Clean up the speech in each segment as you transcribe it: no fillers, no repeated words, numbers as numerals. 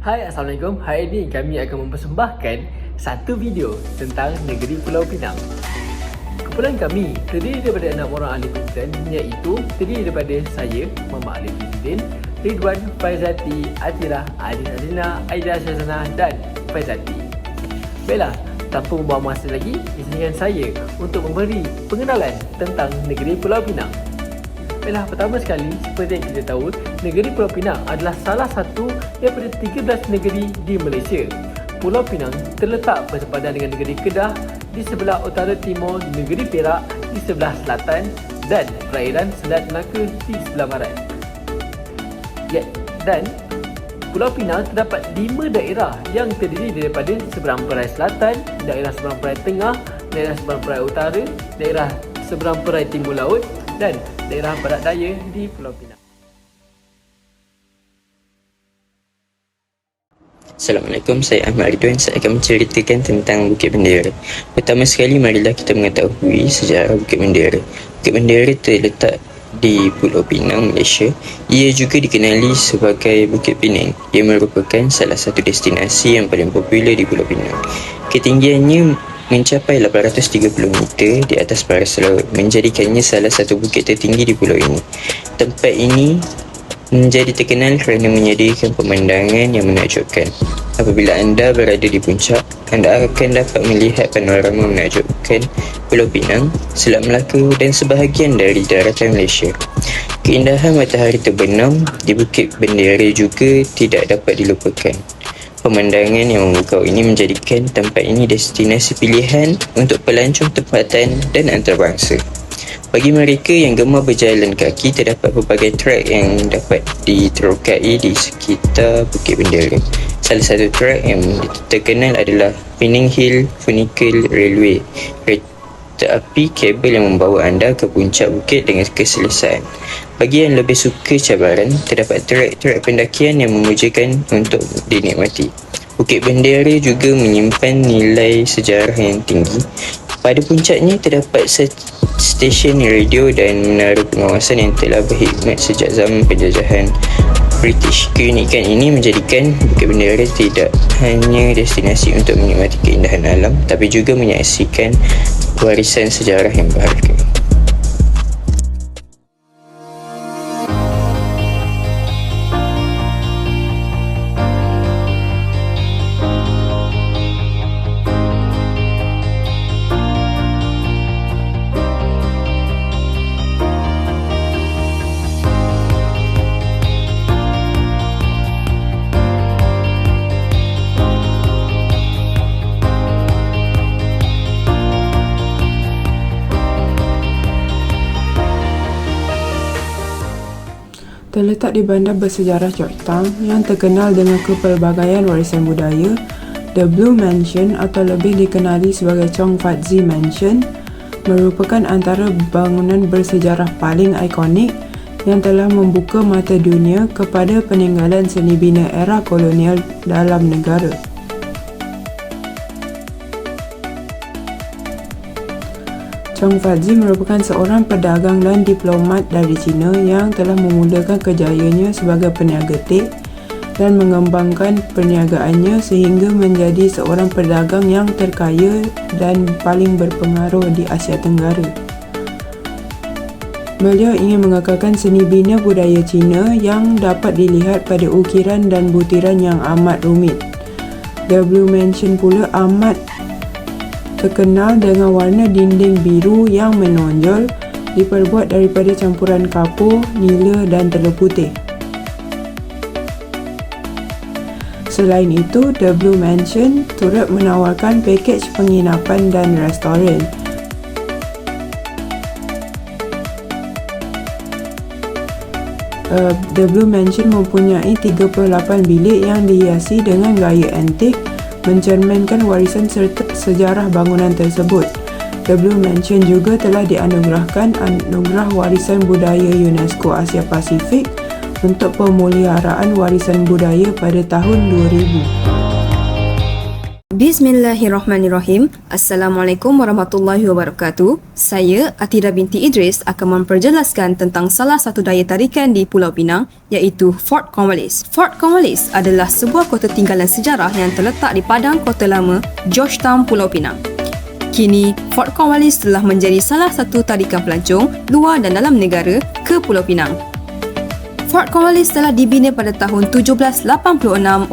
Hai, Assalamualaikum. Hari ini kami akan mempersembahkan satu video tentang negeri Pulau Pinang. Kumpulan kami terdiri daripada 6 orang ahli penelitian, iaitu terdiri daripada saya, Muhammad Ali Fizuddin, Ridwan, Faizati, Atira, Adin Adina, Aida Syazana dan Faizati. Baiklah, tanpa membuang masa lagi, izinkan saya untuk memberi pengenalan tentang negeri Pulau Pinang. Baiklah, pertama sekali, seperti yang kita tahu, negeri Pulau Pinang adalah salah satu daripada 13 negeri di Malaysia. Pulau Pinang terletak bersepadan dengan negeri Kedah di sebelah utara timur, negeri Perak di sebelah selatan dan perairan Selat Melaka di sebelah barat. Dan Pulau Pinang terdapat 5 daerah yang terdiri daripada seberang perai selatan, daerah seberang perai tengah, daerah seberang perai utara, daerah seberang perai timur laut dan daerah barat daya di Pulau Pinang. Assalamualaikum, saya Ahmad Ridwan. Saya akan menceritakan tentang Bukit Bendera. Pertama sekali, marilah kita mengetahui sejarah Bukit Bendera. Bukit Bendera terletak di Pulau Pinang, Malaysia. Ia juga dikenali sebagai Bukit Pinang. Ia merupakan salah satu destinasi yang paling popular di Pulau Pinang. Ketinggiannya mencapai 830 meter di atas paras laut, menjadikannya salah satu bukit tertinggi di pulau ini. Tempat ini menjadi terkenal kerana menyediakan pemandangan yang menakjubkan. Apabila anda berada di puncak, anda akan dapat melihat panorama menakjubkan Pulau Pinang, Selat Melaka dan sebahagian dari daratan Malaysia. Keindahan matahari terbenam di Bukit Bendera juga tidak dapat dilupakan. Pemandangan yang memukau ini menjadikan tempat ini destinasi pilihan untuk pelancong tempatan dan antarabangsa. Bagi mereka yang gemar berjalan kaki, terdapat pelbagai trek yang dapat diterokai di sekitar Bukit Bendera. Salah satu trek yang terkenal adalah Pinang Hill Funicle Railway, kereta api kabel yang membawa anda ke puncak bukit dengan keselesaan. Bagi yang lebih suka cabaran, terdapat trek-trek pendakian yang memujakan untuk dinikmati. Bukit Bendera juga menyimpan nilai sejarah yang tinggi. Pada puncaknya terdapat stesen radio dan menara pengawasan yang telah berkhidmat sejak zaman penjajahan British. Keunikan ini menjadikan Bukit Bendera tidak hanya destinasi untuk menikmati keindahan alam, tapi juga menyaksikan warisan sejarah yang berharga. Terletak di bandar bersejarah Georgetown yang terkenal dengan kepelbagaian warisan budaya, The Blue Mansion atau lebih dikenali sebagai Chong Fat Zi Mansion merupakan antara bangunan bersejarah paling ikonik yang telah membuka mata dunia kepada peninggalan seni bina era kolonial dalam negara. Chong Fat Zi merupakan seorang pedagang dan diplomat dari China yang telah memulakan kejayaannya sebagai peniaga teh dan mengembangkan perniagaannya sehingga menjadi seorang pedagang yang terkaya dan paling berpengaruh di Asia Tenggara. Beliau ingin mengekalkan seni bina budaya Cina yang dapat dilihat pada ukiran dan butiran yang amat rumit. The Blue Mansion pula amat terkenal dengan warna dinding biru yang menonjol, diperbuat daripada campuran kapur, nila dan telur putih. Selain itu, The Blue Mansion turut menawarkan pakej penginapan dan restoran. The Blue Mansion mempunyai 38 bilik yang dihiasi dengan gaya antik, mencerminkan warisan serta sejarah bangunan tersebut. The Blue Mansion juga telah dianugerahkan anugerah warisan budaya UNESCO Asia Pasifik untuk pemeliharaan warisan budaya pada tahun 2000. Bismillahirrahmanirrahim. Assalamualaikum warahmatullahi wabarakatuh. Saya Atira binti Idris akan memperjelaskan tentang salah satu daya tarikan di Pulau Pinang, iaitu Fort Cornwallis. Fort Cornwallis adalah sebuah kota tinggalan sejarah yang terletak di padang kota lama Georgetown, Pulau Pinang. Kini, Fort Cornwallis telah menjadi salah satu tarikan pelancong luar dan dalam negara ke Pulau Pinang. Fort Cornwallis telah dibina pada tahun 1786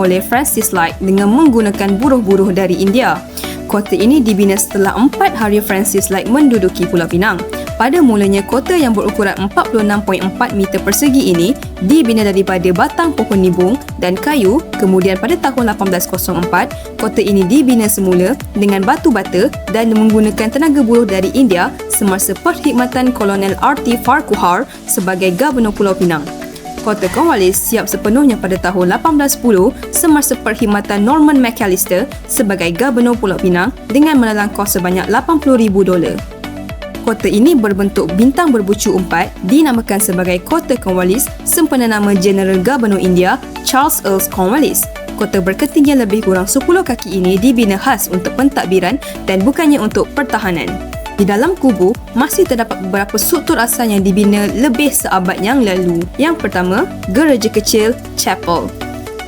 oleh Francis Light dengan menggunakan buruh-buruh dari India. Kota ini dibina setelah 4 hari Francis Light menduduki Pulau Pinang. Pada mulanya, kota yang berukuran 46.4 meter persegi ini dibina daripada batang pohon nibung dan kayu. Kemudian pada tahun 1804, kota ini dibina semula dengan batu bata dan menggunakan tenaga buruh dari India semasa perkhidmatan Kolonel R.T. Farquhar sebagai Gubernur Pulau Pinang. Kota Cornwallis siap sepenuhnya pada tahun 1810 semasa perkhidmatan Norman McAllister sebagai Gubernur Pulau Pinang dengan menelan kos sebanyak $80,000. Kota ini berbentuk bintang berbucu 4, dinamakan sebagai Kota Cornwallis sempena nama General Gubernur India Charles Earl Cornwallis. Kota berketinggian lebih kurang 10 kaki ini dibina khas untuk pentadbiran dan bukannya untuk pertahanan. Di dalam kubu, masih terdapat beberapa struktur asal yang dibina lebih seabad yang lalu. Yang pertama, gereja kecil Chapel.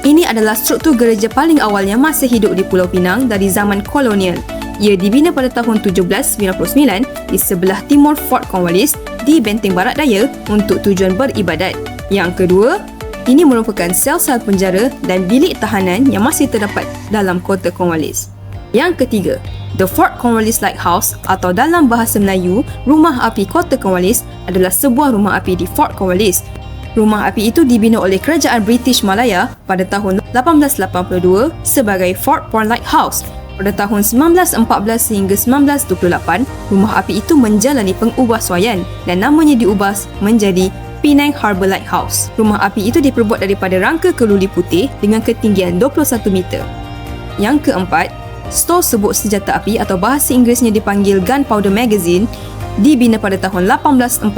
Ini adalah struktur gereja paling awal yang masih hidup di Pulau Pinang dari zaman kolonial. Ia dibina pada tahun 1799 di sebelah timur Fort Cornwallis di benteng barat daya untuk tujuan beribadat. Yang kedua, ini merupakan sel-sel penjara dan bilik tahanan yang masih terdapat dalam kota Cornwallis. Yang ketiga, The Fort Cornwallis Lighthouse atau dalam bahasa Melayu, Rumah Api Kota Cornwallis adalah sebuah rumah api di Fort Cornwallis. Rumah api itu dibina oleh Kerajaan British Malaya pada tahun 1882 sebagai Fort Point Lighthouse. Pada tahun 1914 hingga 1928, rumah api itu menjalani pengubahsuaian dan namanya diubah menjadi Penang Harbour Lighthouse. Rumah api itu diperbuat daripada rangka keluli putih dengan ketinggian 21 meter. Yang keempat, Stor Sebut Senjata Api atau bahasa Inggerisnya dipanggil Gunpowder Magazine dibina pada tahun 1814.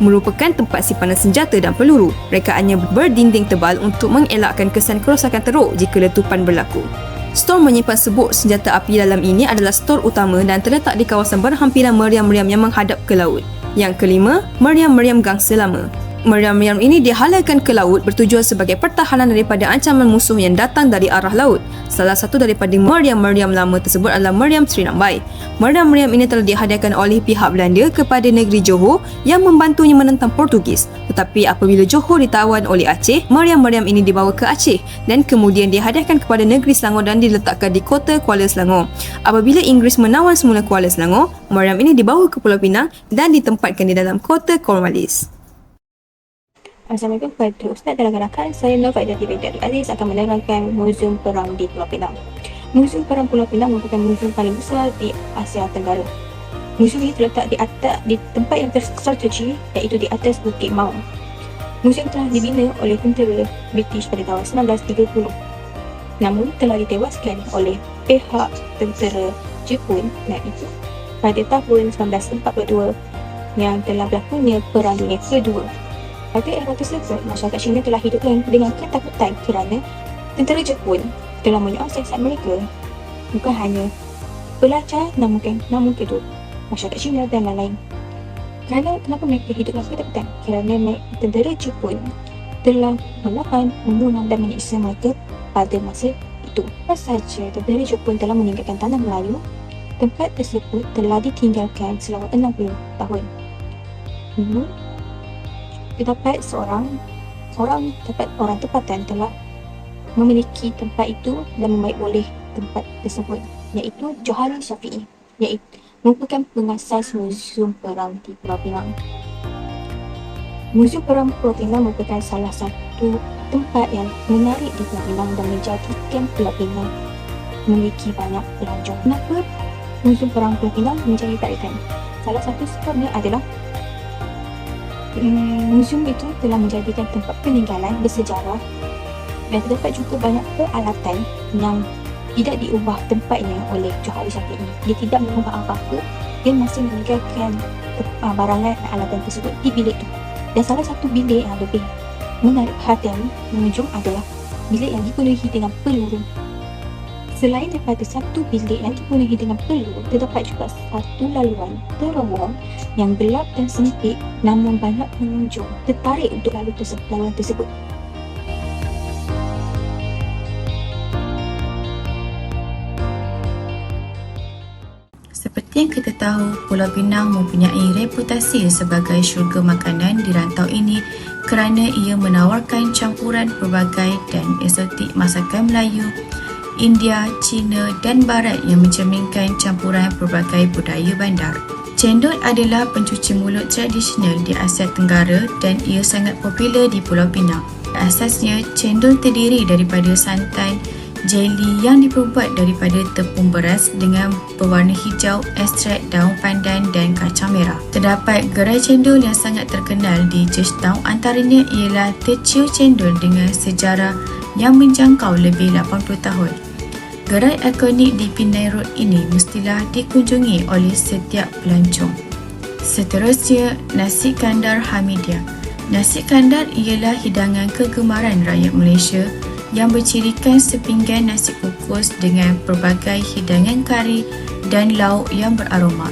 Merupakan tempat simpanan senjata dan peluru. Rekaannya berdinding tebal untuk mengelakkan kesan kerosakan teruk jika letupan berlaku. Stor menyimpan sebut senjata api dalam ini adalah stor utama dan terletak di kawasan berhampiran meriam-meriam yang menghadap ke laut. Yang kelima, meriam-meriam gangsa lama. Meriam-meriam ini dihalalkan ke laut bertujuan sebagai pertahanan daripada ancaman musuh yang datang dari arah laut. Salah satu daripada meriam-meriam lama tersebut adalah meriam Sri Nambai. Meriam-meriam ini telah dihadiahkan oleh pihak Belanda kepada negeri Johor yang membantunya menentang Portugis. Tetapi apabila Johor ditawan oleh Aceh, meriam-meriam ini dibawa ke Aceh dan kemudian dihadiahkan kepada negeri Selangor dan diletakkan di kota Kuala Selangor. Apabila Inggeris menawan semula Kuala Selangor, meriam ini dibawa ke Pulau Pinang dan ditempatkan di dalam kota Cornwallis. Assalamualaikum kepada Ustaz dan rakan-rakan. Saya Nur Faidati binti Abdul Aziz akan menerangkan Muzium Perang di Pulau Pinang. Muzium Perang Pulau Pinang merupakan muzium paling besar di Asia Tenggara. Muzium ini terletak di tempat yang terstrategi, iaitu di atas Bukit Maung. Muzium telah dibina oleh tentera British pada tahun 1930. Namun telah ditewaskan oleh pihak tentera Jepun, iaitu pada tahun 1942 yang telah berlakunya Perang Dunia Kedua. Pada era tersebut, masyarakat Cina telah hidup dengan ketakutan kerana tentera Jepun telah menguasai mereka. Bukan hanya pelajar, namun kedua masyarakat Cina dan lain-lain. Kenapa mereka hidup dengan ketakutan? Kerana tentera Jepun telah melawan, membunuh dan menyiksa mereka pada masa itu. Apa saja tentera Jepun telah meninggalkan tanah Melayu, tempat tersebut telah ditinggalkan selama 60 tahun. Terdapat orang tempatan telah memiliki tempat itu dan membaik boleh tempat tersebut, iaitu Johari Syafi'i, iaitu merupakan pengasas Muzium Perang di Pulau Pinang. Muzium Perang Pulau Pinang merupakan salah satu tempat yang menarik di Pulau Pinang dan menjadikan Pulau Pinang memiliki banyak pelancong. Kenapa Muzium Perang Pulau Pinang menjadi tarikan? Salah satu sebabnya adalah muzium itu telah menjadikan tempat peninggalan bersejarah dan terdapat juga banyak peralatan yang tidak diubah tempatnya oleh Johari Syafi'i. Dia tidak mengubah apa-apa, dia masih meninggalkan barangan dan alatan tersebut di bilik itu. Dan salah satu bilik yang lebih menarik perhatian pengunjung adalah bilik yang dipenuhi dengan peluru. Selain daripada satu bilik yang dipenuhi dengan pelur, terdapat juga satu laluan terowong yang gelap dan sempit, namun banyak pengunjung tertarik untuk laluan tersebut. Seperti yang kita tahu, Pulau Pinang mempunyai reputasi sebagai syurga makanan di rantau ini kerana ia menawarkan campuran pelbagai dan eksotik masakan Melayu, India, Cina dan Barat yang mencerminkan campuran pelbagai budaya bandar. Cendol adalah pencuci mulut tradisional di Asia Tenggara dan ia sangat popular di Pulau Pinang. Asasnya, cendol terdiri daripada santan, jeli yang diperbuat daripada tepung beras dengan berwarna hijau, ekstrak daun pandan dan kacang merah. Terdapat gerai cendol yang sangat terkenal di Georgetown, antaranya ialah Teciu Cendol dengan sejarah yang menjangkau lebih 80 tahun. Gerai ikonik di Penang Road ini mestilah dikunjungi oleh setiap pelancong. Seterusnya, Nasi Kandar Hamidia. Nasi kandar ialah hidangan kegemaran rakyat Malaysia yang bercirikan sepinggan nasi kukus dengan pelbagai hidangan kari dan lauk yang beraroma.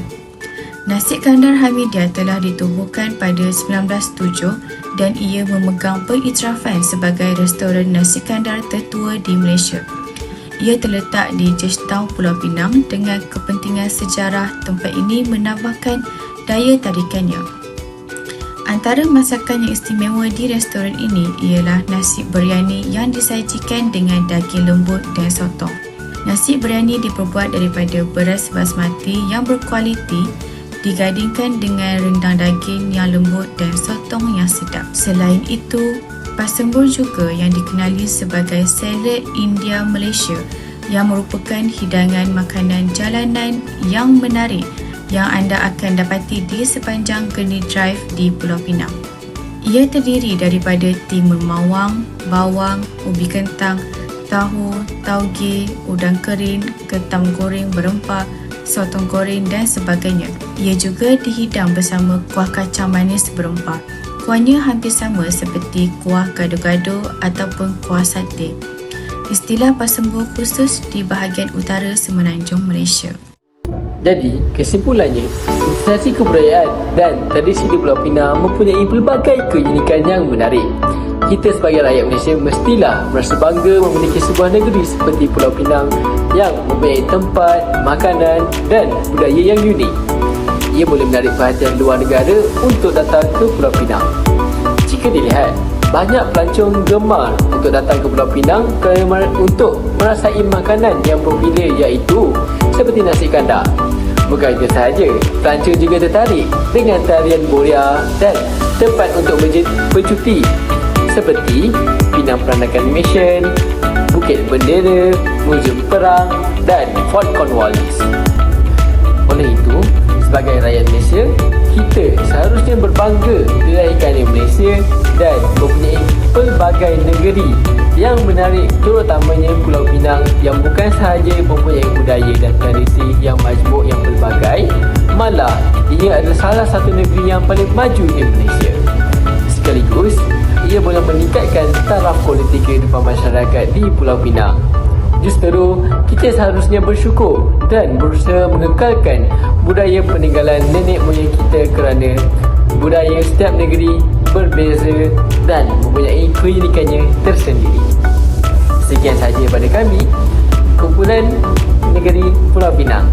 Nasi Kandar Hamidia telah ditubuhkan pada 1907 dan ia memegang pengiktirafan sebagai restoran nasi kandar tertua di Malaysia. Ia terletak di Georgetown, Pulau Pinang dengan kepentingan sejarah tempat ini menambahkan daya tarikannya. Antara masakan yang istimewa di restoran ini ialah nasi biryani yang disajikan dengan daging lembut dan sotong. Nasi biryani diperbuat daripada beras basmati yang berkualiti digandingkan dengan rendang daging yang lembut dan sotong yang sedap. Selain itu, pasembur juga yang dikenali sebagai salad India Malaysia yang merupakan hidangan makanan jalanan yang menarik yang anda akan dapati di sepanjang Gurney Drive di Pulau Pinang. Ia terdiri daripada timun mawang, bawang, ubi kentang, tahu, tauge, udang kering, ketam goreng berempah, sotong goreng dan sebagainya. Ia juga dihidang bersama kuah kacang manis berempah. Kuahnya hampir sama seperti kuah gado-gado ataupun kuah sate. Istilah pasembur khusus di bahagian utara semenanjung Malaysia. Jadi, kesimpulannya, instalasi kebudayaan dan tradisi di Pulau Pinang mempunyai pelbagai keunikan yang menarik. Kita sebagai rakyat Malaysia mestilah merasa bangga memiliki sebuah negeri seperti Pulau Pinang yang mempunyai tempat, makanan dan budaya yang unik. Ia boleh menarik perhatian luar negara untuk datang ke Pulau Pinang. Jika dilihat, banyak pelancong gemar untuk datang ke Pulau Pinang kerana untuk merasai makanan yang popular iaitu seperti nasi kandar. Bukan itu sahaja, pelancong juga tertarik dengan tarian Boria dan tempat untuk bercuti seperti Pinang Peranakan Mission, Bukit Bendera, Muzium Perang dan Fort Cornwallis. Oleh itu, sebagai rakyat Malaysia, kita seharusnya berbangga dilahirkan di Malaysia dan mempunyai pelbagai negeri yang menarik, terutamanya Pulau Pinang yang bukan sahaja mempunyai budaya dan tradisi yang majmuk yang pelbagai, malah ia adalah salah satu negeri yang paling maju di Malaysia. Sekaligus, ia boleh meningkatkan taraf kualiti kehidupan masyarakat di Pulau Pinang. Justru, kita seharusnya bersyukur dan berusaha mengekalkan budaya peninggalan nenek moyang kita kerana budaya setiap negeri berbeza dan mempunyai keunikannya tersendiri. Sekian sahaja pada kami, kumpulan negeri Pulau Pinang.